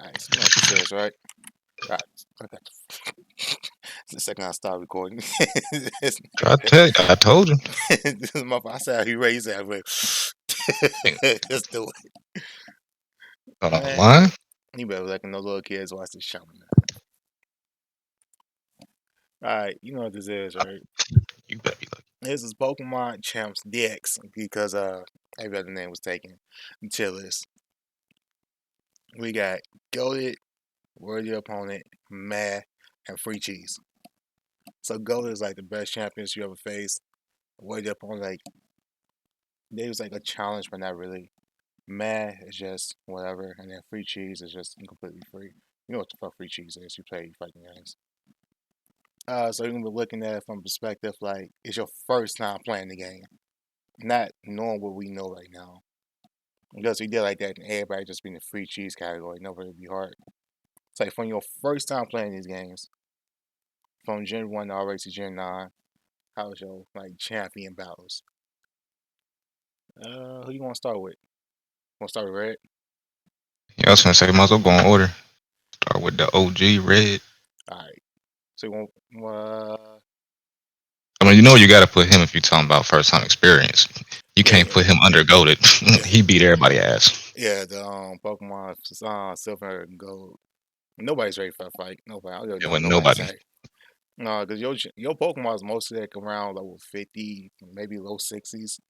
Alright, so you know what this is, right? Alright, okay. It's the second I start recording. This Try to tell you, I told you. this motherfucker, I said he raised that way. Ain't Let's do on it. the Man, line. you better letting those little kids watch this show. Alright, you know what this is, right? You better be like, This is Pokemon Champs DX because every other name was taken until this. We got Goated, Worthy Opponent, Mad, and Free Cheese. So Goated is like the best champions you ever faced. Worthy Opponent, like they was like a challenge, but not really. Mad is just whatever, and then Free Cheese is just completely free. You know what the fuck Free Cheese is? You play fighting games. So you're gonna be looking at it from perspective like it's your first time playing the game, not knowing what we know right now. Because we did like that, and everybody just be in the free cheese category. Nobody would be hard. It's like from your first time playing these games, from Gen 1 all the way to Gen 9, how was your like champion battles? Who you want to start with? Want to start with Red? yeah, I was gonna say, might as well go in order. Start with the OG Red. All right. So you want I mean, you know, you got to put him if you're talking about first time experience. You yeah, can't yeah, put him under goaded. yeah, He beat everybody ass. yeah. The Pokemon Silver and Gold. Nobody's ready for a fight. Nobody. I don't It know what wasn't nobody nobody. say. No, because your Pokemon is mostly like around like 50, maybe low 60s,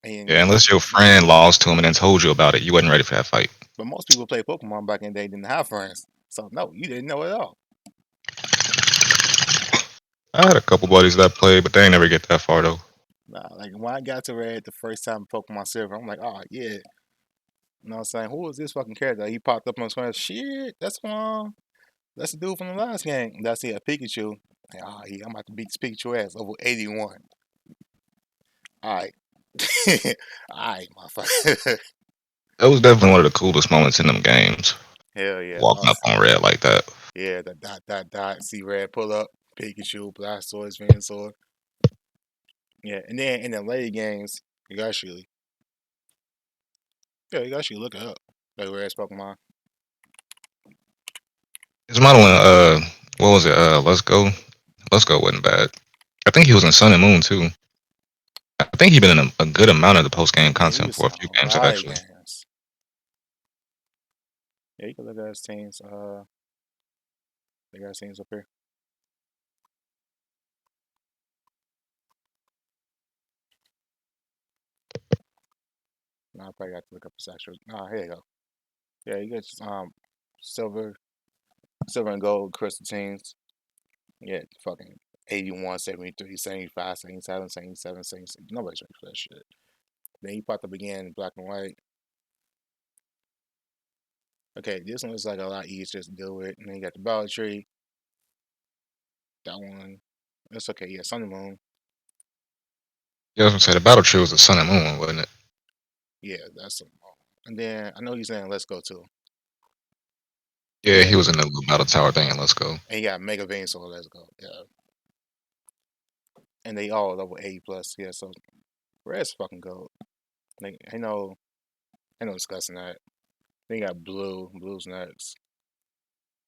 and Yeah, unless your friend lost to him and then told you about it, you wasn't ready for that fight. but most people play Pokemon back in the day didn't have friends. So no, you didn't know at all. I had a couple buddies that played, but they ain't never get that far though. Nah, like when I got to Red the first time in Pokemon Silver, I'm like, oh yeah. You know what I'm saying? Who was this fucking character? He popped up on screen. Shit, that's the dude from the last game. That's it, a Pikachu. Like, oh yeah, I'm about to beat this Pikachu ass over 81. Alright. Alright, motherfucker. That was definitely one of the coolest moments in them games. Hell yeah. Walking up on Red like that. Yeah, the dot, see Red pull up, Pikachu, Blastoise, Venusaur. Yeah, and then in the later games, you actually yeah, you actually look it up. Like Red's Pokemon. His modeling, what was it? Let's go. Let's go wasn't bad. I think he was in Sun and Moon too. I think he been in a good amount of the post game Yeah, he content was for a in few a games lot of actually. games. Yeah, you can look at his teams. They got his teams up here. Now I probably got to look up his actual. Ah, here you go. Yeah, you got silver, silver and gold crystal teams. Yeah, fucking 81, 73, 75, 77, 77, 76. Nobody's ready for that shit. Then you popped up again in black and white. Okay, this one is like a lot easier to deal with. And then you got the battle tree. That one. That's okay. Yeah, Sun and Moon. Yeah, I was gonna say the Battle Tree was the Sun and Moon one, wasn't it? Yeah, that's some. And then I know he's saying Let's Go too. Yeah, Yeah, he was in the little battle tower thing and Let's Go. and he got Mega Vein, so Let's Go. Yeah, and they all level 80 plus. Yeah, so Red's fucking gold. Like, I know discussing that. Then you got Blue. Blue's next.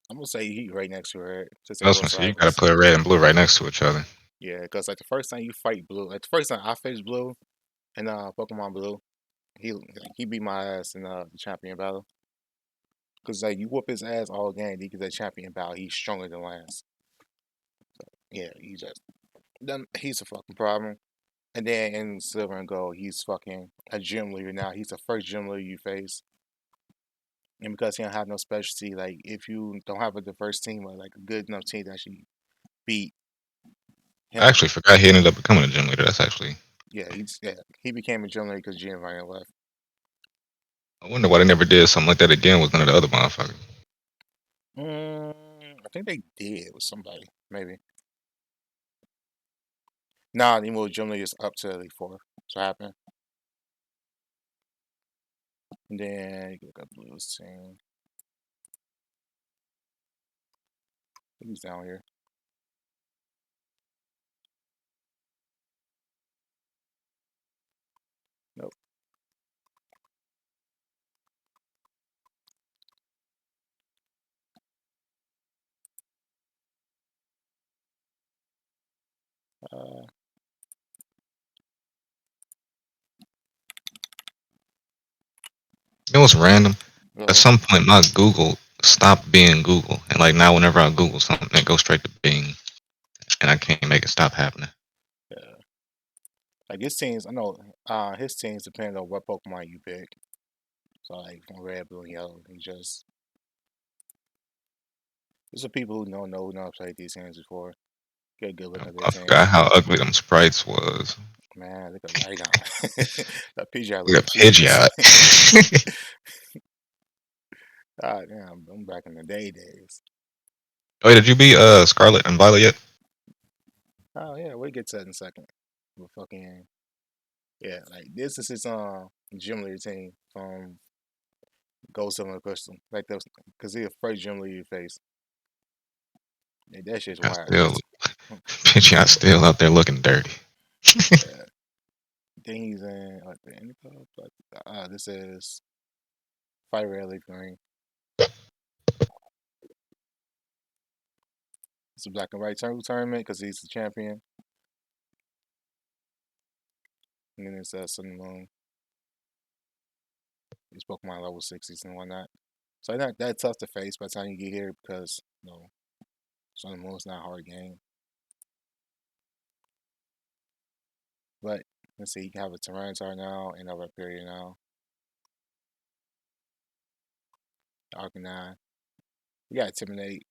I'm gonna say he right next to Red, since they I was both gonna say you gotta rivals. put Red and Blue right next to each other. Yeah, because like the first time you fight Blue, like the first time I faced Blue in Pokemon Blue, he beat my ass in the champion battle. Cause like you whoop his ass all game, he gets a champion battle. He's stronger than Lance. Yeah, he's a fucking problem. And then in Silver and Gold, he's fucking a gym leader now. He's the first gym leader you face. And because he don't have no specialty, like if you don't have a diverse team or like a good enough team to actually beat I him, actually forgot he ended up becoming a gym leader. That's actually yeah, he became a gym leader because Giovanni left. I wonder why they never did something like that again with none of the other motherfuckers. I think they did with somebody, maybe. Nah, they moved gym leaders up to Elite Four. That's what happened. And then you can look up Blues team. Who's down here? Nope. Uh, It was random. At well, some point, my Google stopped being Google, and like now, whenever I Google something, it goes straight to Bing, and I can't make it stop happening. yeah. Like his teams, I know. His teams depend on what Pokemon you pick. So like from red, blue, and yellow, he just there's some people who don't know who not played these games before. Get a good look at their I forgot teams. how ugly them sprites was. Man, look at Rhydon. That Pidgeot Look look at cute. Pidgeot. God damn, I'm back in the days. Oh, did you beat Scarlet and Violet yet? Oh yeah, we'll get to that in a second. But fucking yeah, like this is his gym leader team from Gold, Silver, and Crystal. Like those, cause he the first gym leader you face. Yeah, that shit's I wild. still Pidgeot still out there looking dirty. Yeah. Then he's in what the Indigo, but this is Fire Red Leaf Green. It's a black and white tournament because he's the champion. And then it's Sun and Moon. These Pokemon level 60s and whatnot. So it's not that tough to face by the time you get here because Sun and Moon's not a hard game. But let's see, you can have a Tyranitar now and a Rhyperior now. Arcanine. You got Intimidate.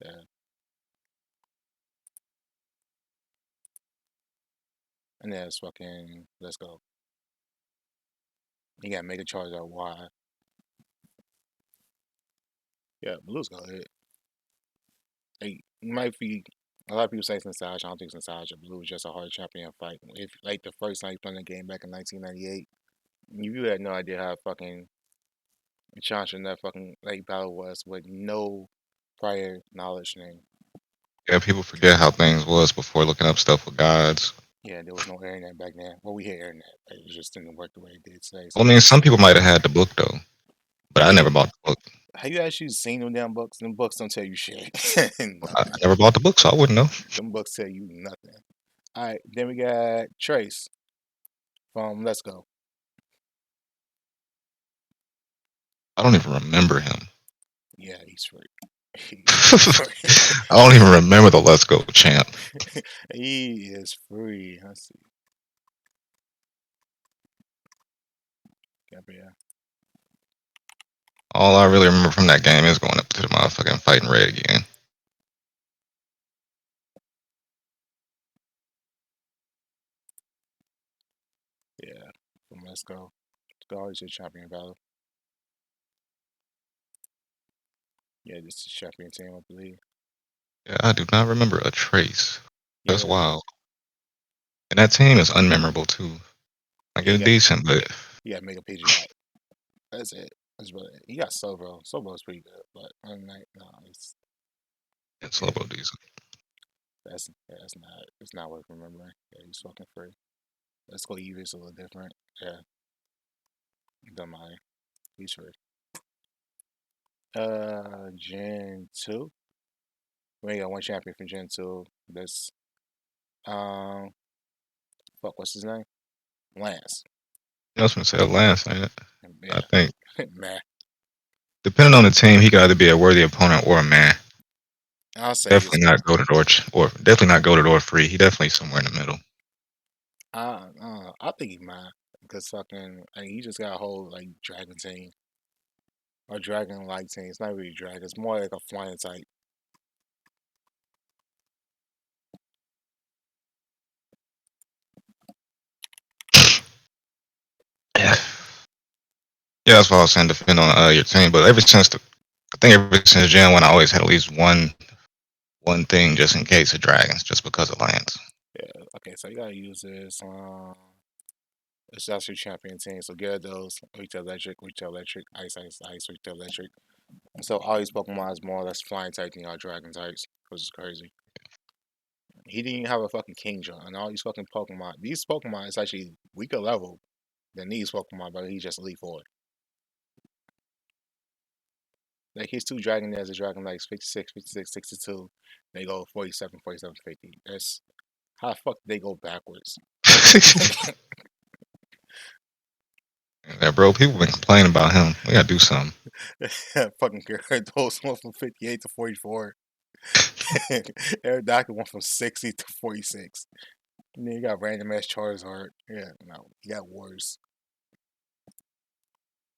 Yeah. And then it's fucking Let's Go. You got Mega Charizard Y. Yeah, Blue's good. Like, you might be a lot of people say it's nostalgia. I don't think it's nostalgia. Blue was just a hard champion fight. If like the first time you played the game back in 1998, you had no idea how fucking challenging that fucking like battle was with no prior knowledge. Name. Yeah, people forget how things was before looking up stuff with gods. Yeah, there was no internet back then. Well, we had internet, but it just didn't work the way it did today. I So mean, some people might have had the book though, but I yeah, never bought the book. have you actually seen them damn books? Them books don't tell you shit. I Nothing. never bought the book, so I wouldn't know. Them books tell you nothing. All right, then we got Trace from Let's Go. I don't even remember him. Yeah, he's free. He's fucking free. I don't even remember the Let's Go champ. He is free. Let's see. Gabrielle. All I really remember from that game is going up to the motherfucking fighting red again. Yeah, from Let's Go. Let's Go always a champion battle. Yeah, this is champion team, I believe. Yeah, I do not remember a trace. That's Yeah, wild. And that team is unmemorable too. Like yeah, it's decent, but you got Mega Pidgeot. That's it. That's really it. You got Sobro. Sobro's pretty good, but other than that, no, it's yeah, Lobo decent. that's not it's not worth remembering. Yeah, he's fucking free. Let's go Eevee's a little different. Yeah, don't mind. He's free. Gen 2. We got one champion from Gen 2. That's um fuck, what's his name? Lance. I was gonna say Lance, ain't it? I Yeah. think Man. depending on the team, he got to be a worthy opponent or a man. I'll say he's Definitely not goaded or definitely not goaded or free. He definitely somewhere in the middle. I think he might because fucking he just got a whole like dragon team or dragon like team. It's not really dragon. It's more like a flying type. Yeah, yeah, that's what I was saying. Depend on your team, but I think ever since Gen 1, I always had at least one thing just in case of dragons, just because of Lance. Yeah. Okay, so you gotta use this. It's just your champion team. So Gyarados, Retail Electric, Ice Ice Ice, Retail Electric. So all these Pokemon is more or less flying type than all dragon types, which is crazy. He didn't even have a fucking King Jump, and all these fucking Pokemon. These Pokemon is actually weaker level than these Pokemon, but he's just Elite Four. Like his two Dragonairs are Dragon Likes 56, 56, 62. They go 47, 47, 50. How the fuck did they go backwards? Yeah, bro, people been complaining about him. We gotta do something. Fucking Gyarados went from 58 to 44. Aerodactyl went from 60 to 46. And then you got random ass Charizard. Yeah, no, you got worse.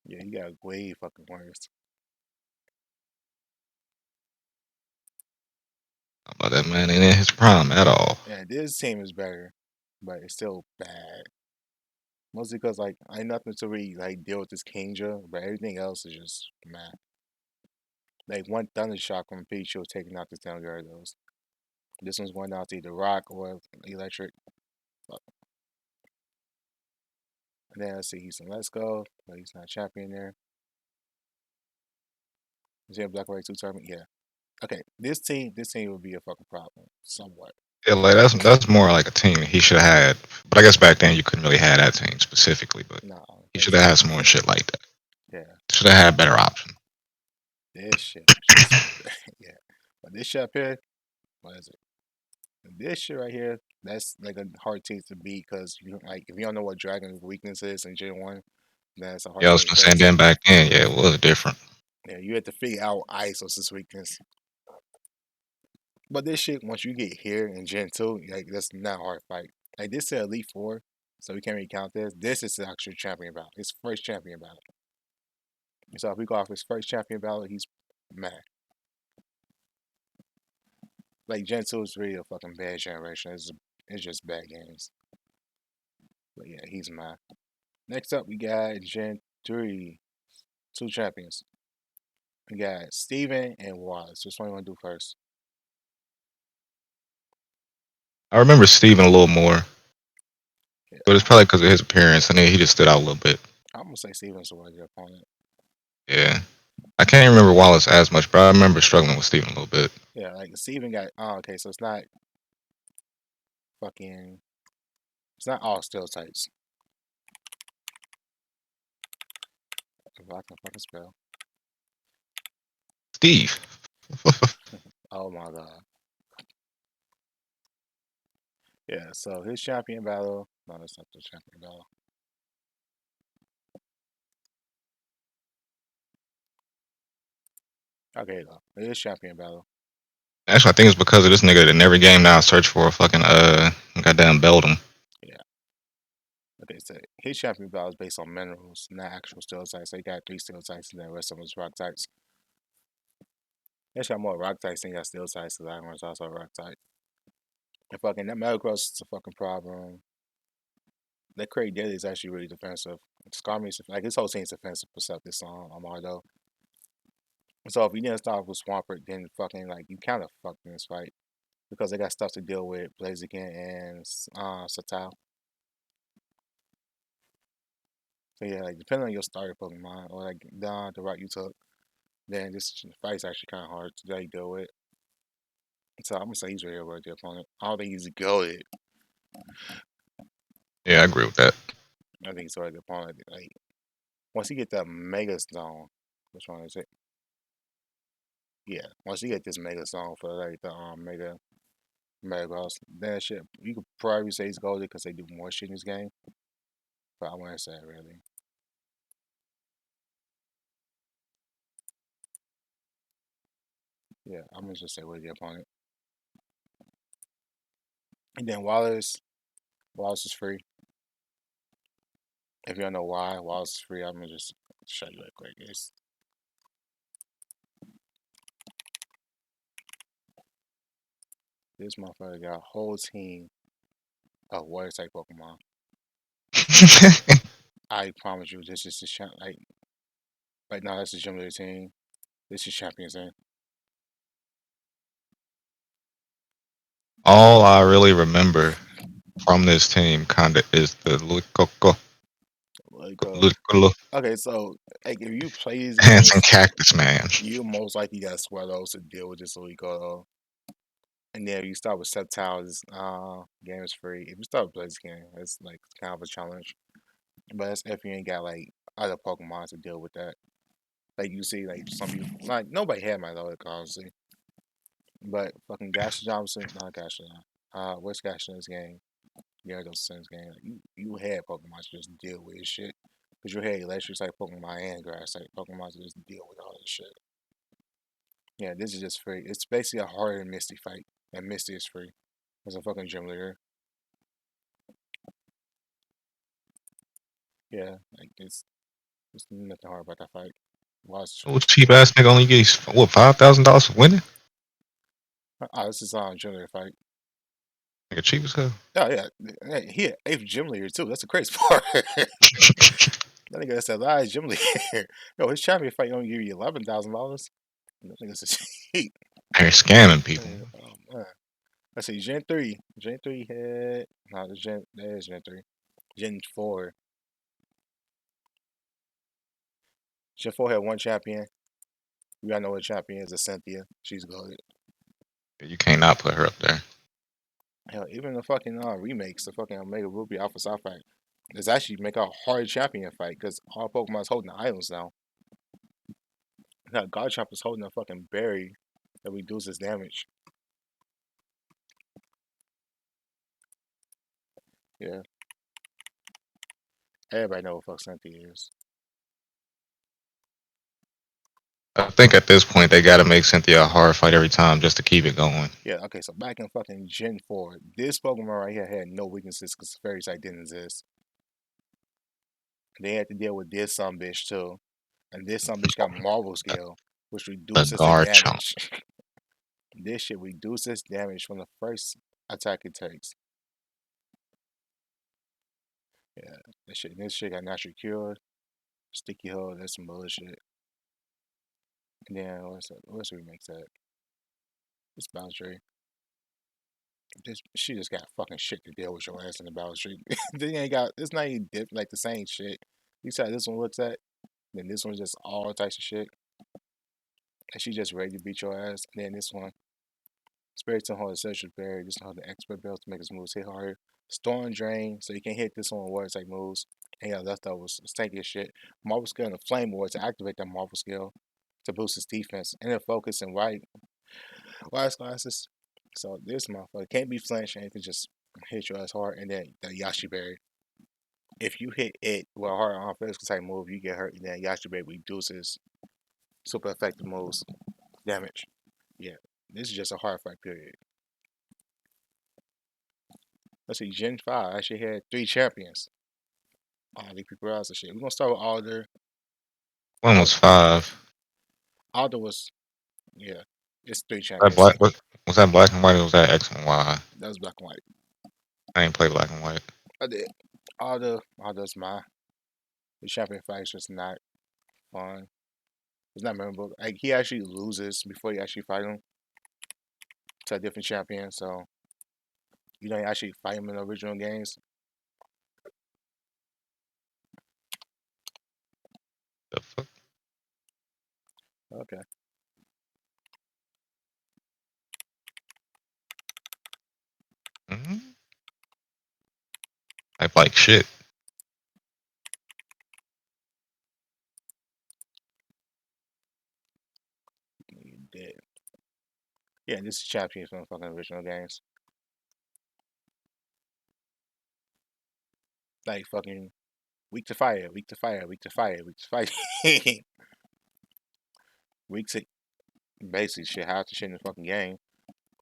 Yeah, you got way fucking worse. How about that man ain't in his prime at all. Yeah, this team is better, but it's still bad. Mostly because like I ain't nothing to really like deal with this Kinja, but everything else is just meh. Like one Thunder Shock from Pikachu was taking out the Town Gyarados. This one's going out to either Rock or Electric. And then let's see, Houston, let's go. But he's not champion there. Is he a Black White 2 tournament? Yeah. Okay, this team would be a fucking problem, somewhat. Yeah, like that's more like a team he should have had. But I guess back then you couldn't really have that team specifically. But No, he should because have had some more shit like that. yeah, Should have had better options. this shit was just yeah. But this shit up here, what is it? This shit right here, that's like a hard team to beat because you like if you don't know what Dragon's weakness is in Gen 1, that's a hard Yeah, I team was to gonna say face. then back then, yeah, it was different. Yeah, you have to figure out Ice was his weakness. But this shit, once you get here in Gen 2, like that's not a hard fight. Like this is Elite Four, so we can't really count this. This is the actual champion battle. His first champion battle. So if we go off his first champion battle, he's mad. Like Gen 2 is really a fucking bad generation. It's just bad games. But yeah, he's mad. Next up we got Gen 3. Two champions. We got Steven and Wallace. Which one you want to do first? I remember Steven a little more, Yeah, but it's probably because of his appearance. I mean, he just stood out a little bit. I'm gonna say Steven's the worthy opponent. Yeah, I can't remember Wallace as much, but I remember struggling with Steven a little bit. Yeah, like Steven got okay, so it's not fucking it's not all steel types. If I can fucking spell. Steve. Oh my god. Yeah, so his champion battle. No, that's not the champion battle. Okay, though. His champion battle. Actually, I think it's because of this nigga that in every game now I search for a fucking goddamn Beldum. Yeah. Okay, so his champion battle is based on minerals, not actual steel types. So he got three steel types and the rest of them is rock types. He actually got more rock types than he got steel types because Iron is also a rock type. And fucking that Metagross is a fucking problem. That Craig Daily is actually really defensive. Skarmory's like his whole team's defensive except this Amardo. So if you didn't start with Swampert, then fucking like you kind of fucked in this fight because they got stuff to deal with Blaziken and Satal. So yeah, like depending on your starter Pokemon or like the route you took, then this fight's actually kind of hard to like deal with. So I'm gonna say he's really worth the opponent. I don't think he's goaded. Yeah, I agree with that. I think he's worth the opponent. Like once you get that Mega Stone, which one is it? Yeah, once you get this Mega Stone for like the Metagross, then shit, you could probably say he's goaded because they do more shit in this game. But I wouldn't say it really. Yeah, I'm gonna just say worth the opponent. And then Wallace is free. If you don't know why Wallace is free, I'm gonna just show you real quick. This motherfucker got a whole team of water type Pokemon. I promise you, this is the like now this is Gym Leader team. This is Champions in. All I really remember from this team kinda is the Luikoko, Like Luikolo, okay, so like if you play these Handsome games, Cactus Man. you most likely got Swellows to deal with this Suicune. And then if you start with Sceptiles, game is free. If you start with Blaziken, it's like kind of a challenge. But that's if you ain't got like other Pokemon to deal with that. Like you see, like some people, like nobody had my Lord, honestly. But fucking Gash Johnson, not Gash Johnson. what's Cash in this game? Gyarados Sims game. Like, you had Pokemon to just deal with this shit. Because you had electric type Pokemon and grass type Pokemon to just deal with all this shit. Yeah, this is just free. It's basically a harder than Misty fight. And Misty is free. As a fucking gym leader. Yeah, like it's nothing hard about that fight. Watch. Oh, cheap ass nigga only gets what $5,000 for winning? Oh, this is gym leader fight. Nigga cheap as hell. Oh yeah, hey, he had 8th gym leader too. That's the crazy part. That nigga that's a live gym leader. Yo, his champion fight only give you $11,000. That nigga's a cheat. They're scamming people. Oh man. Let's see, Gen 3. Gen 3 had no the Gen that is Gen 3. Gen 4. Gen 4 had one champion. We gotta know what champion is, a Cynthia. She's good. You can't not put her up there. Hell, even the fucking remakes, the fucking Omega Ruby Alpha Sapphire, it's actually make a hard champion fight because all Pokemon's holding the items now. Now Garchomp is holding a fucking berry that reduces damage. Yeah, everybody know what fuck Cynthia is. I think at this point they gotta make Cynthia a hard fight every time just to keep it going. Yeah, okay, so back in fucking Gen 4, this Pokemon right here had no weaknesses because Fairy Type didn't exist. They had to deal with this some bitch too. And this some bitch got Marvel Scale, which A reduces the Garchomp. damage. This shit reduces damage from the first attack it takes. Yeah, this shit got natural cure, sticky hold, that's some bullshit. And then what's the remake that? It's boundary. She just got fucking shit to deal with your ass in the boundary. They ain't got it's not even like the same shit. You said this one looks at, then this one's just all types of shit. And she just ready to beat your ass. And then this one, Spirit to hold essential barrier, this one hold the expert belt to make his moves hit harder. Storm Drain, so you can hit this one with water type moves. And yeah, leftovers, tanky as shit. Marvel skill and a flame ward to activate that Marvel skill to boost his defense. And then focus and wise glasses. So this motherfucker can't be flinched and it can just hit your ass hard. And then the Yashi Berry. If you hit it with a hard on physical type move, you get hurt. And then Yashi Berry reduces super effective moves damage. Yeah, this is just a hard fight period. Let's see, Gen 5 actually had 3 champions. All these people else and shit. We're gonna start with Alder. One was 5. Alder was yeah, it's 3 That champions. black was that black and white or was that X and Y? That was black and white. I ain't play black and white. I did. Alder's my the champion fight is just not fun. It's not memorable. Like he actually loses before you actually fight him to a different champion, so you don't actually fight him in the original games. The fuck? Okay. Mm-hmm. Type like shit. You did. Yeah, this is champion from the fucking original games. Like fucking weak to fire, weak to fire, weak to fire, weak to fire. Weak to basically shit, half the shit in the fucking game.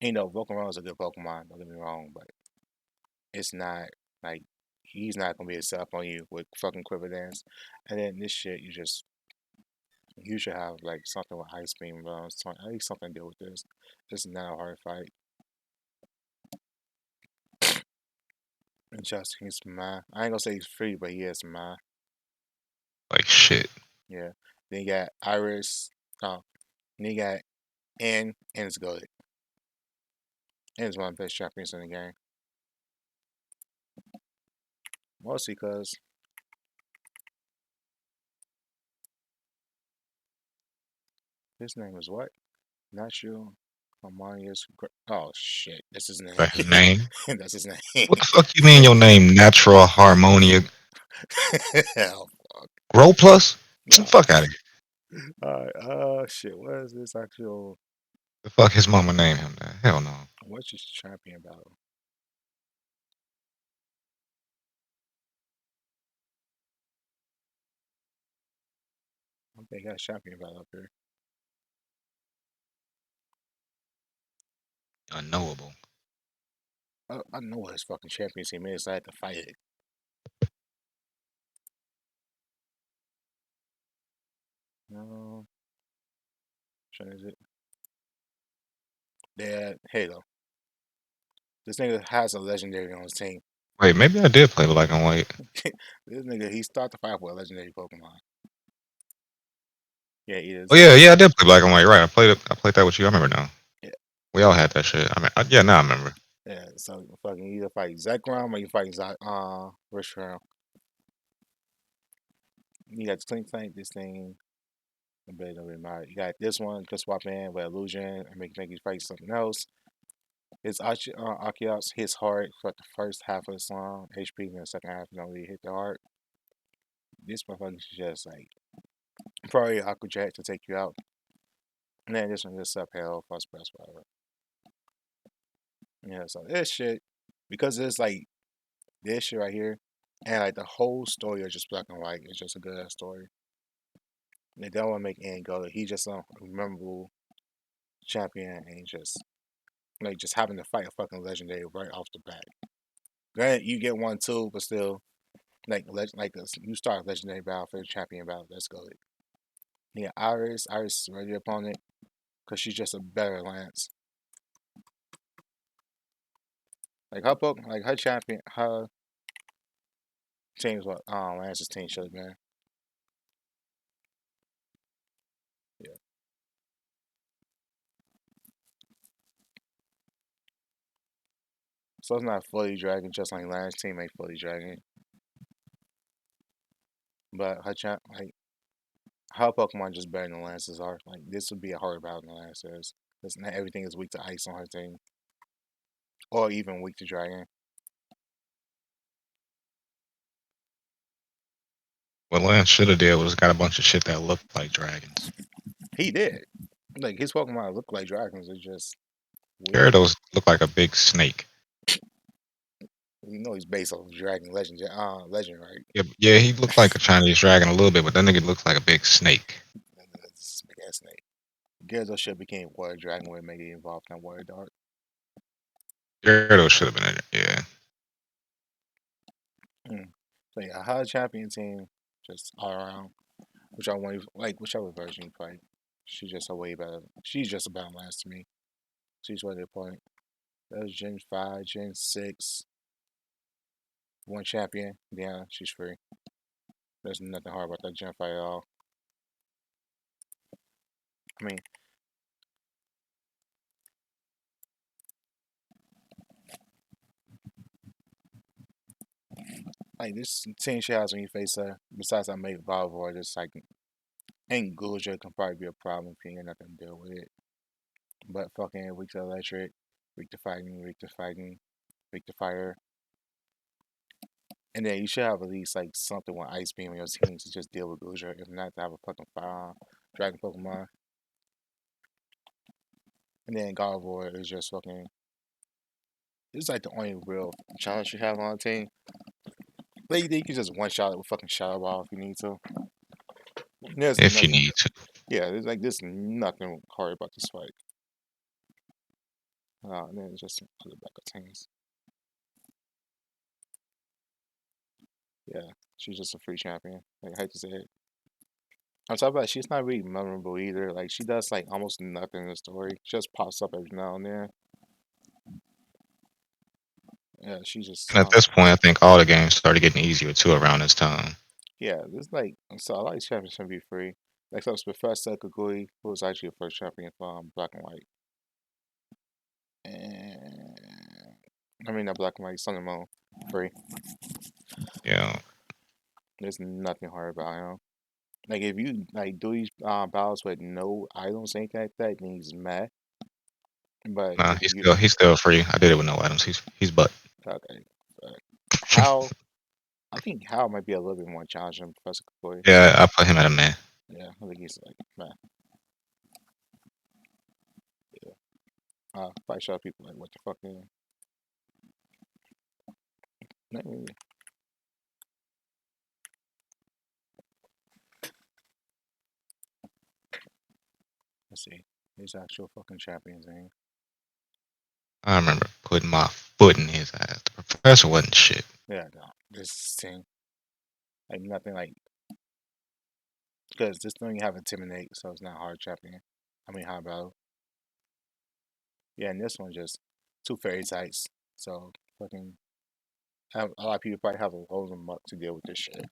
You know, Pokemon is a good Pokemon, don't get me wrong, but it's not like he's not gonna be a set up on you with fucking Quiver Dance. And then this shit you should have like something with Ice Beam, at least something to deal with this. This is not a hard fight. And just he's mine. I ain't gonna say he's free, but he is mine. Like shit. Yeah. Then you got Iris. Then you got and it's good. And it's one of the best champions in the game. Mostly because his name is what? Not you. Harmonious. Oh shit, that's his name. That's his name. That's his name. What the fuck you mean your name? Natural Harmonia Hell, Grow Plus? Get the no. fuck out of here. Alright, shit. What is this actual? The fuck his mama name him that? Hell no. What's his champion battle? They got a champion battle up here. Unknowable. I know what his fucking champion team is. I had to fight it. No, which one is it? They Halo. This nigga has a legendary on his team. Wait, maybe I did play black and white. This nigga, he started the fight with a legendary Pokemon. Yeah, he Oh is. yeah, I did play black and white. Right, I played it. I played that with you. I remember now. Yeah, We all had that shit. I mean, yeah, now I remember. yeah. So fucking either fight Zekrom or you fight Reshiram. You got Clink Clank, this thing. A bit of it matter. You got this one, you can swap in with Illusion and make you fight something else. His Archeops hits hard for the first half of the song, HP, and the second half, you don't really hit the heart. This motherfucker is just like probably Aqua Jet to take you out. And then this one just up hell, first best, whatever. Yeah, so this shit, because it's like this shit right here, and like the whole story is just black and white. It's just a good ass story. They don't want to make Aang go. He just a memorable champion, and just like just having to fight a fucking legendary right off the bat. Granted, you get one too, but still, like this, you start a legendary battle for the champion battle. Let's go. Yeah, Iris is ready opponent because she's just a better Lance. Like her champion, her team's what Lance's team should have been. Yeah, so it's not fully dragon, just like Lance's team ain't fully dragon. But her Pokemon just better than Lance's are. Like this would be a harder battle than Lance's. Because not everything is weak to ice on her team, or even weak to dragon. What Lance should have did was got a bunch of shit that looked like dragons. He did. Like his Pokemon look like dragons. It's just weird. Gyarados looked like a big snake. You know he's based off of Dragon Legend, Legend, right? Yeah, he looked like a Chinese dragon a little bit, but that nigga looked like a big snake. This is big ass snake. Gyarados should have became Water Dragon when maybe involved in Water Dark. Gyarados should have been in it. Yeah. Mm. So yeah, her champion team just all around. Whichever version you play. She's just a way better. She's just a better last to me. She's what they point. There's Gen 5, Gen 6, one champion. Yeah, she's free. There's nothing hard about that Gen 5 at all. I mean, like this team she has when you face her, besides I made Valvor, just like ain't Gulja can probably be a problem if you ain't nothing to deal with it. But fucking weak to electric, weak to fighting, weak to fighting, weak to fire. And then you should have at least like something with Ice Beam on your team to just deal with Gulja. If not, to have a fucking fire dragon Pokemon. And then Gardevoir is just fucking. It's like the only real challenge you have on the team. Like you can just one shot it with fucking Shadow Ball if you need to. There's If you nothing. need to. Yeah, there's nothing hard about this fight. And then just put it back on teams. Yeah, she's just a free champion. Like, I hate to say it. On top of that, she's not really memorable either. Like she does like almost nothing in the story. She just pops up every now and then. Yeah, she's just And at this point, I think all the games started getting easier too around this time. yeah. There's like so a lot of these champions should be free. Like so, Professor Kagui, who was actually the first champion from Black and White, and I mean not Black and White, Sun and Moon, free. Yeah. There's nothing hard about him. Like if you like do these battles with no items, anything like that, then he's mad. But Nah, if you he's still free. I did it with no items. He's butt. okay, how I think Hal might be a little bit more challenging than Professor Kagui. Yeah, I put him at a man. Yeah, I think he's like man. Yeah, probably show people like what the fuck. Man. Let's see. His actual fucking champions name. I remember putting my foot in his ass. The professor wasn't shit. Yeah, no. This thing. Like nothing like because this thing you have intimidate, so it's not hard champion. I mean hard battle. Yeah, and this one just two fairy types. So fucking have a lot of people probably have a whole muck to deal with this shit.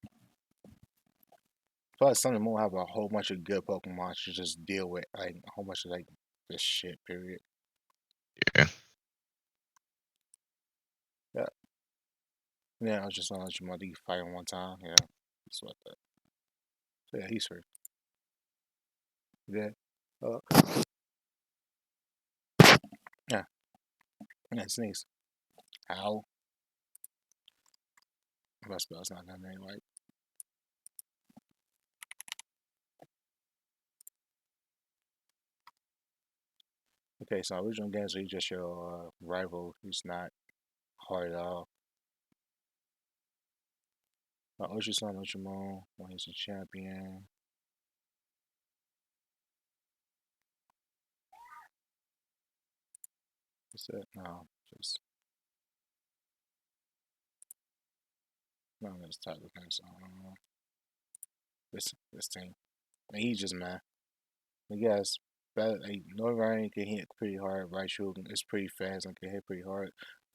Plus, Sun and Moon have a whole bunch of good Pokemon to just deal with, like a whole bunch of like this shit. Period. Yeah. Yeah. Yeah, I was just gonna let your mother fight him one time. Yeah, that's what that. So, yeah, he's free. Yeah. Uh, yeah. Yeah, sneeze. How? My spell's not that name right. Okay, so original games are just your rival. He's not hard at all. Ocean Sun, Ocean Moon, when he's a champion. What's that? No, just no. That's type of thing. So this thing. And he's just mad. I guess better. Like, no Ryan can hit pretty hard. Right shooting is pretty fast and can hit pretty hard.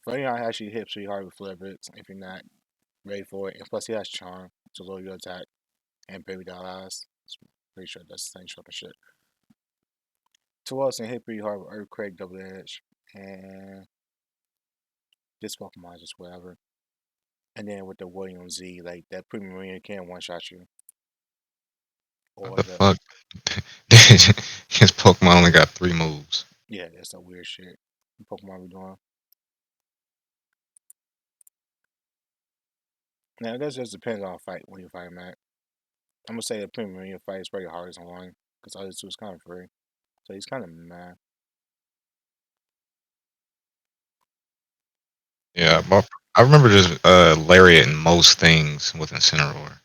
Funny how he actually hits pretty hard with flare bricks if you're not ready for it. And plus he has charm to lower your attack and baby doll eyes. Pretty sure that's the same type of shit. Two us and hit pretty hard with Earthquake Double Edge. And this Pokemon is just whatever. And then with the William Z, like that Premium Marine can one shot you. What Or the the fuck? His Pokemon only got 3 moves. yeah, that's some weird shit. Pokemon we doing. Now that just depends on fight when you fight him at. I'm gonna say the Premium Marine fight is pretty hard as one because other two is kind of free. So he's kind of mad. Yeah, but I remember just Lariat in most things with Incineroar.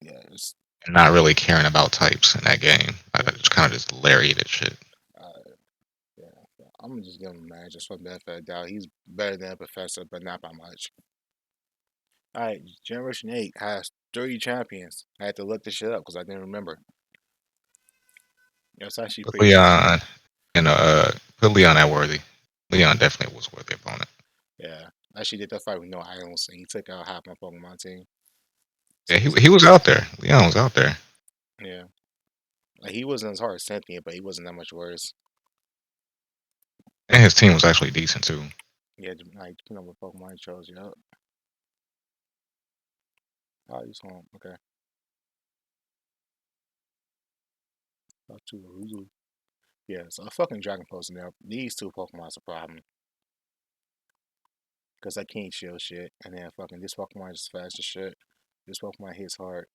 Yeah, it's And not really caring about types in that game. I just kind of just lariated shit. uh, yeah, yeah. I'm gonna just give him mad just for the benefit of the doubt. He's better than a professor, but not by much. All right, Generation 8 has 3 champions. I had to look this shit up because I didn't remember. It's actually Put pretty good. Leon and put Leon at worthy. Leon definitely was worthy opponent. Yeah, I actually did that fight with no items, and he took out half my Pokemon team. Yeah, So he's he was out there. Leon was out there. yeah, like he wasn't as hard as Sentient, but he wasn't that much worse. And his team was actually decent too. Yeah, like depending on what Pokemon he chose. Yep. Oh, he's home. Okay. Two Hulu. Yeah, so a fucking Dragon Pulse in there. These two Pokemon's a problem. Because I can't shield shit. And then fucking this Pokemon is fast as shit. This Pokemon hits hard.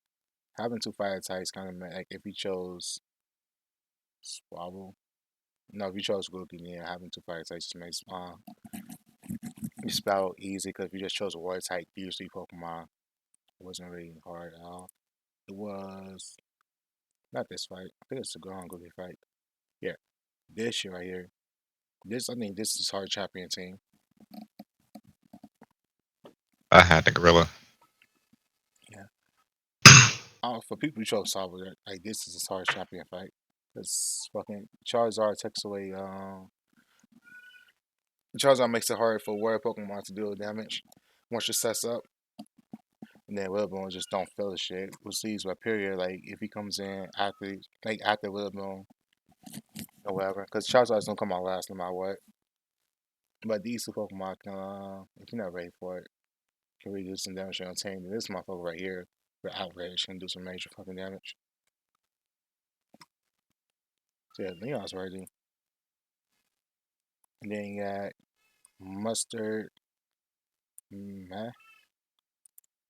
Having two fire types kind of like if you chose Swabble. No, if you chose Grookey, yeah, having two fire types just makes this battle easy because if you just chose a water type, usually Pokemon, it wasn't really hard at all. It was not this fight. I think it's the ground Grookey fight. Yeah, this shit right here. This I think this is hard champion team. I had the gorilla. Yeah. For people who chose Swabble, like this is his hard champion fight. Because fucking Charizard takes away Charizard makes it hard for water Pokemon to deal damage once it sets up. And then Willaboom just don't feel the shit. Which leaves Rhyperior, like, if he comes in after, like, after Willaboom or whatever. Because Charizard's don't come out last no matter what. But these two Pokemon can, if you're not ready for it, can really do some damage on your team. And this motherfucker right here, with Outrage, can do some major fucking damage. So yeah, Leon's ready. And then you got Mustard. Meh.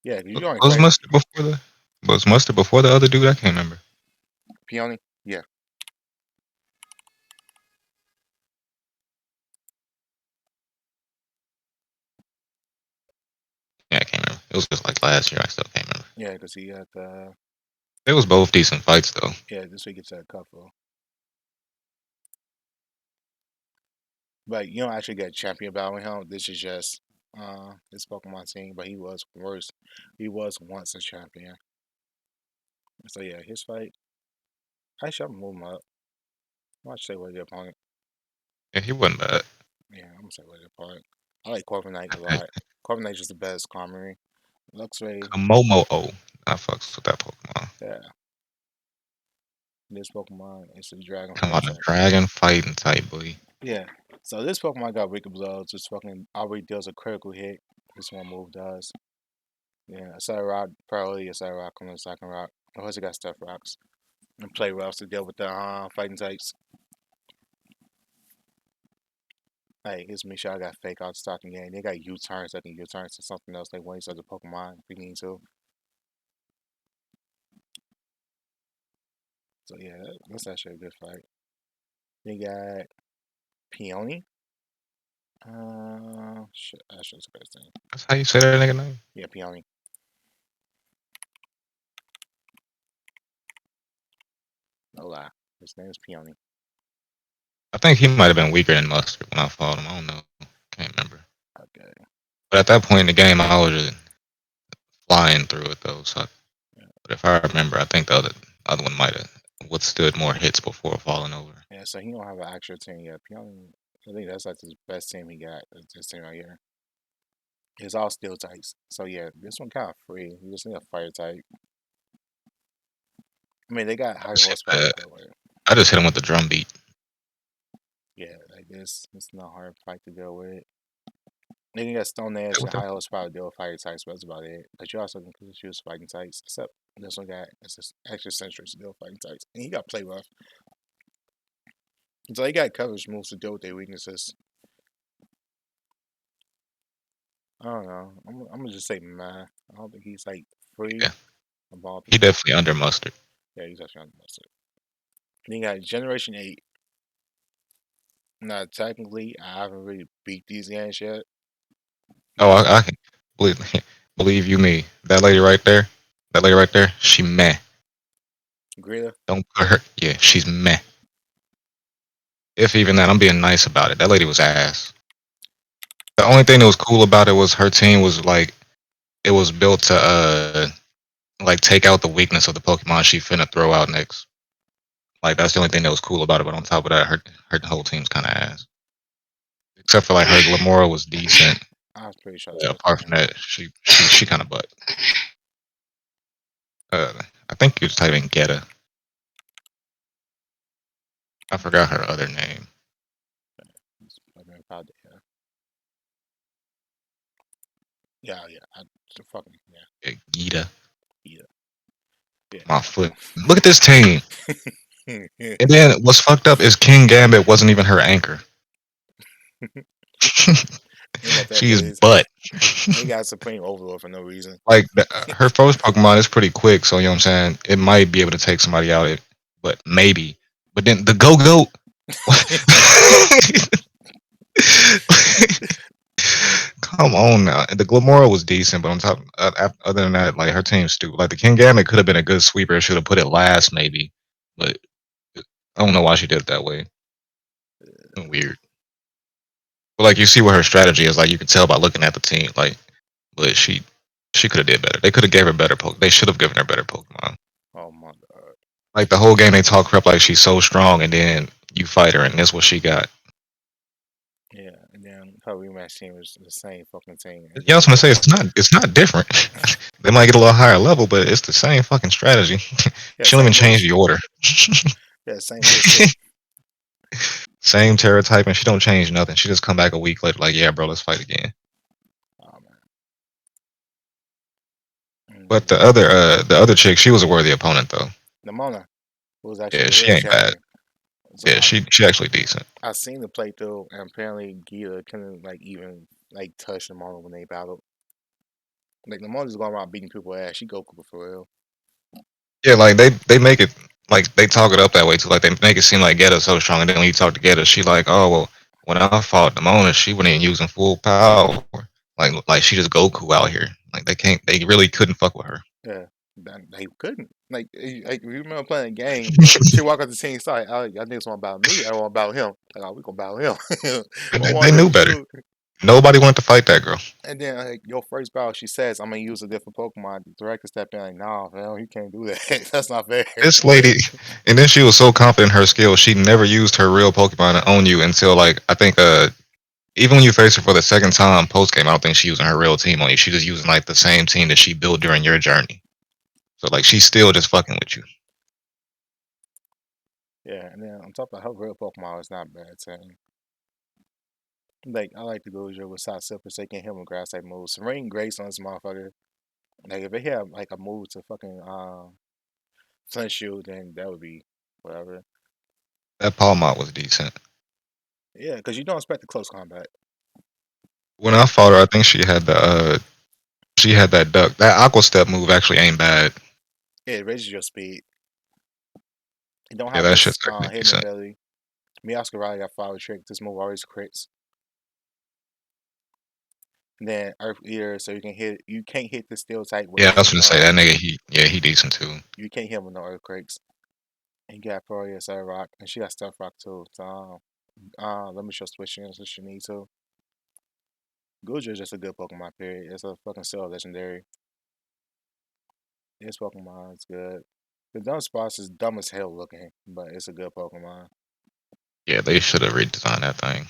Yeah, you only Was fight Mustard before the was Mustard before the other dude? I can't remember. Peony. Yeah. Yeah, I can't remember. It was just like last year. I still can't remember. Yeah, because he got It was both decent fights though. yeah, this week it's a couple. But you don't actually get a champion battle with him. This is just his Pokemon team, but he was once a champion. So yeah, his fight. Actually, I'm gonna move him up. I'm not say what the opponent. Yeah, he wasn't bad. Yeah, I'm gonna say what the opponent. I like Corviknight a Hey, lot. Corviknight's just the best Comrie. Luxray, Komomo O. I fucks with that Pokemon. yeah. This Pokemon is a Dragon Come Fire on, a type. dragon fighting type, boy. Yeah. So this Pokemon got Wicked Blow, just fucking already deals a critical hit. This one move does. Yeah, Aside Rock, probably Aside Rock on the second rock. Of course, it got Stuff Rocks and Play Rough to deal with the fighting types. Hey, it's me. Sure, I got Fake Out stock game. They got U-turns that can U-turns to something else. They want each other Pokemon if we need to. So yeah, that's actually a good fight. They got Peony. Shit, that's just the best thing. That's how you say that nigga name. Yeah, Peony. No lie. His name is Peony. I think he might have been weaker than Mustard when I fought him. I don't know. Can't remember. Okay. But at that point in the game, I was just flying through it though. So, Yeah. but if I remember, I think the other one might have withstood more hits before falling over. Yeah, so he don't have an actual team yet. Peony, I think that's like his best team he got. Is this team right here. It's all steel types. So yeah, this one kind of free. You just need a fire type. I mean, they got I high just hit, horsepower to go with. I just hit him with the drum beat. Yeah, like this. It's not hard fight to go with. Then you got Stone Hit Edge and with the- high horsepower to deal with fire types, but that's about it. But you also can choose fighting types, except this one got it's just extra centuries to deal with fighting types. And he got play rough. So he got coverage moves to deal with their weaknesses. I don't know. I'm gonna just say meh. I don't think he's like free yeah, of all he people. definitely under Mustard. Yeah, he's actually on the most. Then you got Generation 8. Now, technically, I haven't really beat these games yet. Oh, Because I can believe believe you me. That lady right there, she meh. Greta, Don't put her. Yeah, she's meh. If even that, I'm being nice about it. That lady was ass. The only thing that was cool about it was her team was like it was built to like take out the weakness of the Pokemon she finna throw out next. Like that's the only thing that was cool about it. But on top of that, her whole team's kind of ass. Except for like her Glamora was decent. I was pretty sure that's But what apart from that, she kind of butt. I think you was typing Geta. I forgot her other name. I mean, probably, yeah. Yeah, yeah. Fucking, yeah. Yeah, Gita. Yeah. Yeah. My foot. Look at this team. Yeah. And then what's fucked up is King Gambit wasn't even her anchor. Ain't got that She's biz. butt. Ain't got Supreme Overlord for no reason. Like her first Pokemon is pretty quick, so you know what I'm saying. It might be able to take somebody out, but maybe. But then the Go Go. Come on now. The Glamora was decent, but on top, other than that, like her team's stupid. Like the Kingambit could have been a good sweeper. Should have put it last, maybe. But I don't know why she did it that way. Weird. But like you see what her strategy is. Like you can tell by looking at the team. Like, but she could have did better. They could have gave her better. They should have given her better Pokemon. Oh my god. Like the whole game, they talk crap like she's so strong, and then you fight her, and that's what she got. Yeah, and then her rematch team was the same fucking thing, and Yeah, I then was gonna say it's not different. They might get a little higher level, but it's the same fucking strategy. yeah, She don't even same change moves. the order. Yeah, same moves too. Same Terra type, and she don't change nothing. She just come back a week later, like, yeah, bro, let's fight again. Oh But man. the other chick, she was a worthy opponent though. Namona was actually Yeah, a she real ain't bad. champion. So Yeah, she actually decent. I seen the playthrough, and apparently Gita couldn't like even like touch Namona when they battled. Like Namona's going around beating people ass. She Goku for real. Yeah, like they make it like they talk it up that way too. Like they make it seem like Geta's so strong, and then when you talk to Geta, she like, oh well, when I fought Demona, she wasn't even using full power. Like she just Goku out here. Like they really couldn't fuck with her. Yeah, they couldn't. Like you remember playing a game? She walk up the team side. I think it's one about me. I want about him. Like, oh, we gonna battle him. And I they want knew him better. too. Nobody wanted to fight that girl. And then like, your first battle, she says, "I'm gonna use a different Pokemon." The director stepped in like, "Nah, man, you can't do that. That's not fair." This lady, and then she was so confident in her skills, she never used her real Pokemon to own you until like I think even when you face her for the second time post game, I don't think she using her real team on you. She just using like the same team that she built during your journey. So like she's still just fucking with you. Yeah, and then on top of her real Pokemon is not bad too. Like I like the Gojo with Side Silver taking him with grass type moves. Serene Grace on this motherfucker. Like if they had like a move to fucking Flint Shield, then that would be whatever. That Palmot was decent. Yeah, because you don't expect the close combat. When I fought her, I think she had that duck. That Aqua Step move actually ain't bad. It raises your speed. You don't Yeah, have that shit's this actually hidden decent. ability. Me Oscar Riley got Flower Trick. This move always crits. And then Earth Eater, so you can hit. You can't hit the Steel type with Yeah, I was any. gonna say that nigga. He decent too. You can't hit him with no Earthquakes. And you got Floria Side Rock, and she got Stuff Rock too. So let me show switching if she need to. Guja is just a good Pokemon. Period. It's a fucking still legendary. This Pokemon is good. The Dunsparce is dumb as hell looking, but it's a good Pokemon. Yeah, they should have redesigned that thing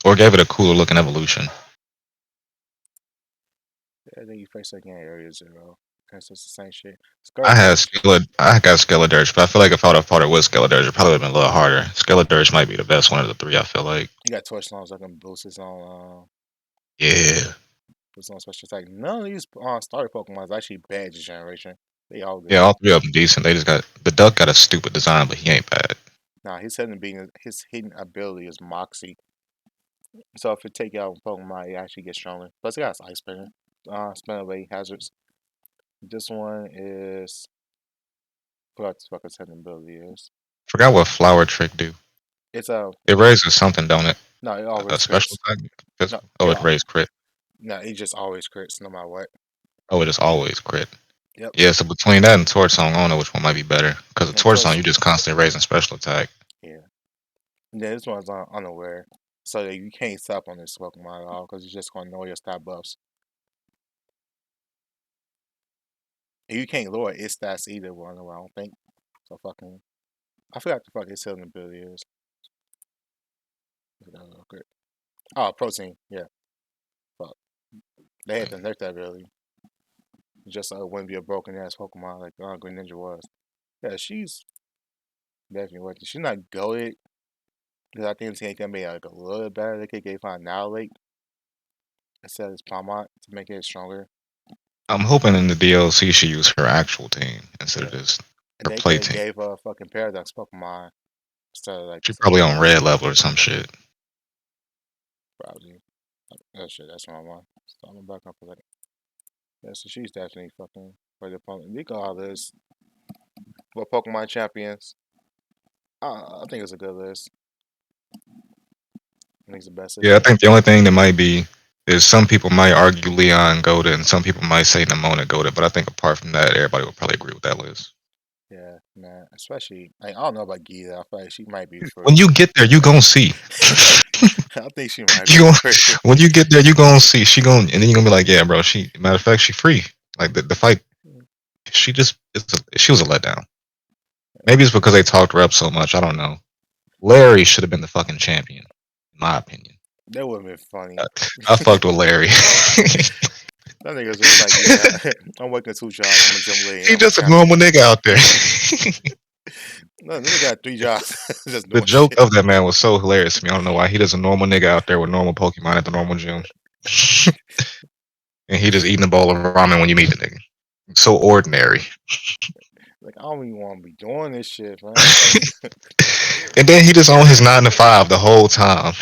or gave it a cooler looking evolution. Yeah, I think you face again Area Zero. That's just the same shit. I got Skeledirge, but I feel like if I would have fought it with Skeledirge, it probably would have been a little harder. Skeledirge might be the best one of the three. I feel like. You got Torch Stones that can boost his own Yeah, special attack. None of these starter Pokemon is actually bad this generation. They all yeah, good. all three of them decent. They just got the duck got a stupid design, but he ain't bad. Now his hidden ability is Moxie. So if it take out Pokemon, it actually gets stronger. Plus it got Ice Spinner. Spin away hazards. This one is what the fuck its hidden ability is. Forgot what Flower Trick do. It's a It raises something, don't it? no, it A always special crits. attack? No, Physical? Oh, it raised crit. no, it just always crits no matter what. Oh, it is always crit. Yep. Yeah, so between that and Torch Song, I don't know which one might be better. Because the And Torch Torch Song, you just constantly raising special attack. yeah. And then this one's unaware. So that you can't stop on this Pokemon at all because it's just gonna know your stat buffs. And you can't lower its stats either one, I don't think. So fucking I forgot the fuck its healing ability is. Okay. Oh, protein, yeah. Fuck. They had to nerf that ability. Just so it wouldn't be a broken ass Pokemon like Green Ninja was. Yeah, she's definitely worth it. She's not goaded. Because I think it's gonna be like a little bit better. They could get Annihilate instead of this Palmont to make it stronger. I'm hoping in the DLC she use her actual team instead of Yeah. just And her they play could have team. gave a fucking Paradox Pokemon instead of like She this probably other on red level or some shit. probably. Oh shit, that's what I want. So I'm back up for that. Yeah, so she's definitely fucking for the opponent. We got all this. What Pokemon champions? I think it's a good list. I think it's the best list Yeah, I yet. think the only thing that might be is some people might argue Leon Goda and some people might say Nimona Goda, but I think apart from that, everybody would probably agree with that list. Yeah, man. Especially, like, I don't know about Gita. I feel like she might be When free. you get there, you gonna see. I think she might You be gonna, free. when you get there, you gonna see. She gonna, and then you gonna be like, yeah, bro. She, matter of fact, she free. Like the fight, she just, she was a letdown. Maybe it's because they talked her up so much. I don't know. Larry should have been the fucking champion, in my opinion. That would have been funny. I fucked with Larry. That nigga's just like, yeah, I'm working 2 jobs. I'm a gym lead. He I'm a just a champion. normal nigga out there. No, this nigga got 3 jobs. Just The doing joke shit. of that man was so hilarious to me. I don't know why. He just a normal nigga out there with normal Pokemon at the normal gym. And he just eating a bowl of ramen when you meet the nigga. So ordinary. Like, I don't even want to be doing this shit, man. And then he just on his 9 to 5 the whole time.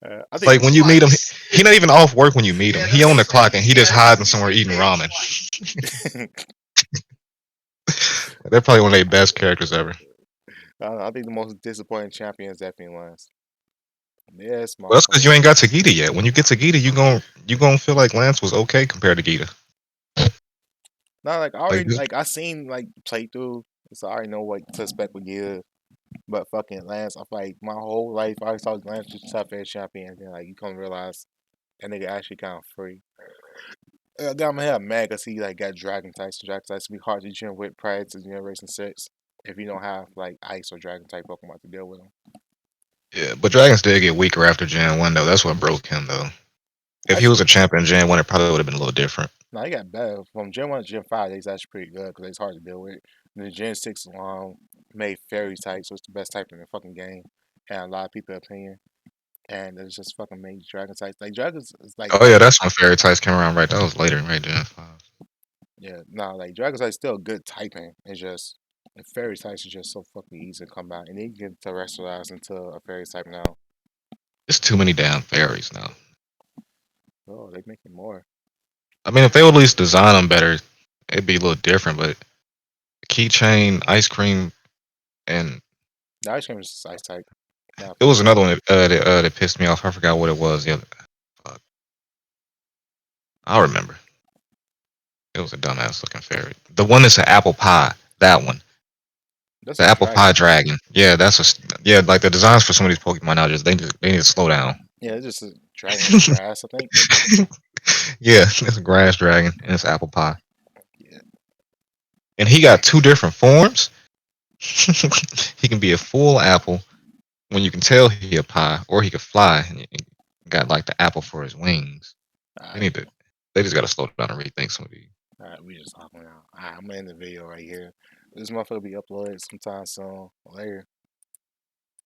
I It's think like when you meet him, he not even off work when you meet him. He on the clock and he just hiding somewhere eating ramen. They're probably one of their best characters ever. I don't know, I think the most disappointing champion is definitely Lance. Yes, Well, that's because motherfucker. you ain't got to Gita yet. When you get to Gita, you gon' feel like Lance was okay compared to Gita. Not like I Like already this, like I seen like playthrough, so I already know what to expect with Gear. But fucking Lance, I feel like my whole life I always thought Lance was tough ass champion, and then like you come to realize that nigga actually kind of free. I got my head mad because he like got dragon types. So dragon types be hard to gym with prior to Generation 6 if you don't have like ice or dragon type Pokemon to deal with them. yeah. But dragons did get weaker after Gen 1 though. That's what broke him though. If he was a Actually, champion in Gen 1, it probably would have been a little different. no, he got better from Gen 1 to Gen 5. He's actually pretty good because it's hard to deal with. And then Gen 6 made fairy type, so it's the best type in the fucking game, and a lot of people's opinion. And it's just fucking made dragon types. Like dragons is like Oh yeah, that's when fairy types came around, right? That was later, right? Gen 5. yeah, no, like dragon types still good typing. It's just the fairy types is just so fucking easy to come by, and they get terrestrialized into a fairy type now. It's too many damn fairies now. Oh, they making more. I mean, if they would at least design them better, it'd be a little different. But keychain, ice cream, and The ice cream is just ice type, not it was fairy. another one that pissed me off. I forgot what it was. Yeah, I'll remember. It was a dumbass looking fairy. The one that's an apple pie. That one. That's The a apple pie dragon. dragon. Yeah, yeah. Like the designs for some of these Pokemon now, they need to slow down. Yeah, it's just a dragon in grass, I think. Yeah, it's a grass dragon and it's apple pie. Yeah, And he got two different forms. He can be a full apple when you can tell he a pie, or he could fly and got like the apple for his wings. all They right, need to. They just got to slow down and rethink some of these. all right, we just talking now. All right, I'm gonna end the video right here. This motherfucker be uploaded sometime soon. Later.